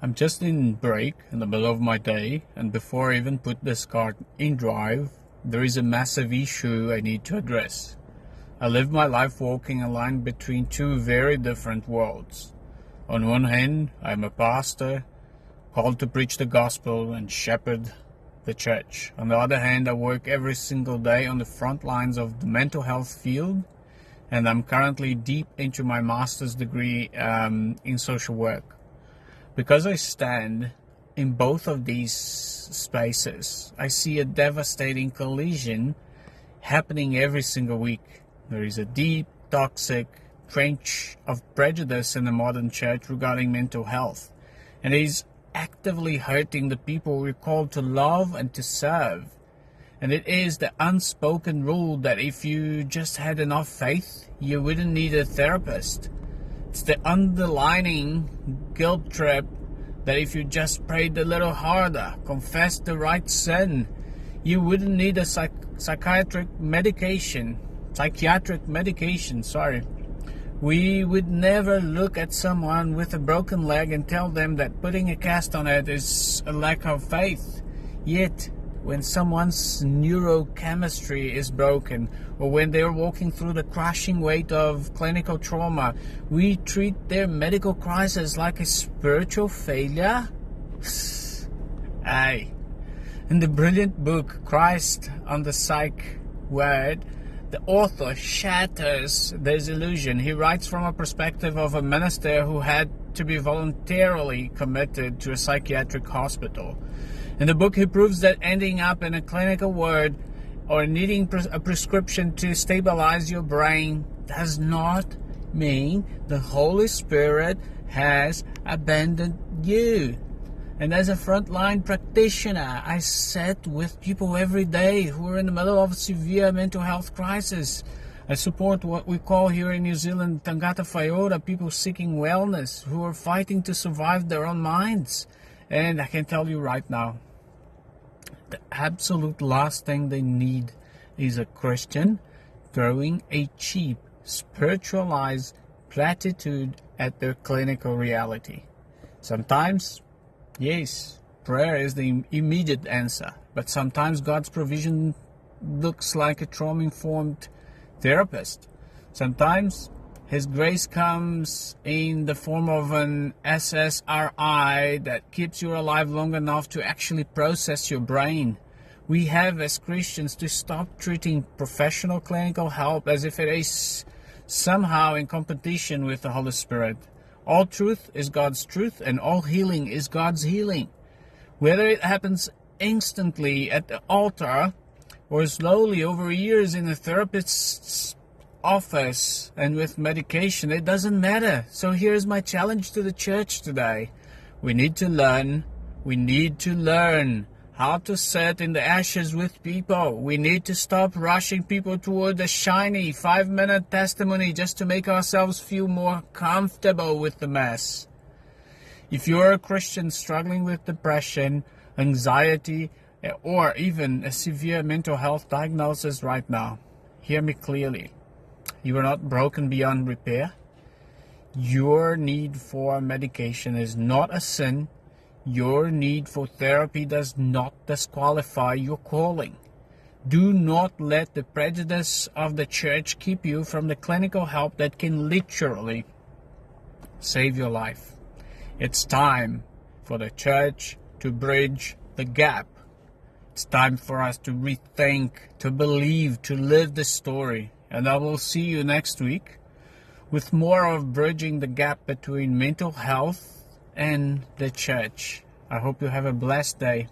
I'm just in break in the middle of my day, and before I even put this car in drive, there is a massive issue I need to address. I live my life walking a line between two very different worlds. On one hand, I'm a pastor, called to preach the gospel and shepherd the church. On the other hand, I work every single day on the front lines of the mental health field, and I'm currently deep into my master's degree in social work. Because I stand in both of these spaces, I see a devastating collision happening every single week. There is a deep, toxic trench of prejudice in the modern church regarding mental health, and it is actively hurting the people we're called to love and to serve. And it is the unspoken rule that if you just had enough faith, you wouldn't need a therapist. It's the underlining guilt trip that if you just prayed a little harder, confessed the right sin, you wouldn't need a psychiatric medication. We would never look at someone with a broken leg and tell them that putting a cast on it is a lack of faith. Yet, when someone's neurochemistry is broken, or when they're walking through the crushing weight of clinical trauma, we treat their medical crisis like a spiritual failure? Aye. In the brilliant book Christ on the Psych Ward, the author shatters this illusion. He writes from a perspective of a minister who had to be voluntarily committed to a psychiatric hospital. In the book, he proves that ending up in a clinical ward or needing a prescription to stabilize your brain does not mean the Holy Spirit has abandoned you. And as a frontline practitioner, I sit with people every day who are in the middle of a severe mental health crisis. I support what we call here in New Zealand Tangata Whai Ora, people seeking wellness, who are fighting to survive their own minds. And I can tell you right now, the absolute last thing they need is a Christian throwing a cheap, spiritualized platitude at their clinical reality. Sometimes, yes, prayer is the immediate answer, but sometimes God's provision looks like a trauma-informed therapist. Sometimes His grace comes in the form of an SSRI that keeps you alive long enough to actually process your brain. We have, as Christians, to stop treating professional clinical help as if it is somehow in competition with the Holy Spirit. All truth is God's truth, and all healing is God's healing. Whether it happens instantly at the altar or slowly over years in a therapist's office and with medication, it doesn't matter. So here's my challenge to the church today. We need to learn how to sit in the ashes with people. We need to stop rushing people toward a shiny 5-minute testimony just to make ourselves feel more comfortable with the mess. If you're a Christian struggling with depression, anxiety, or even a severe mental health diagnosis right now, hear me clearly. You are not broken beyond repair. Your need for medication is not a sin. Your need for therapy does not disqualify your calling. Do not let the prejudice of the church keep you from the clinical help that can literally save your life. It's time for the church to bridge the gap. It's time for us to rethink, to believe, to live the story. And I will see you next week with more of bridging the gap between mental health and the church. I hope you have a blessed day.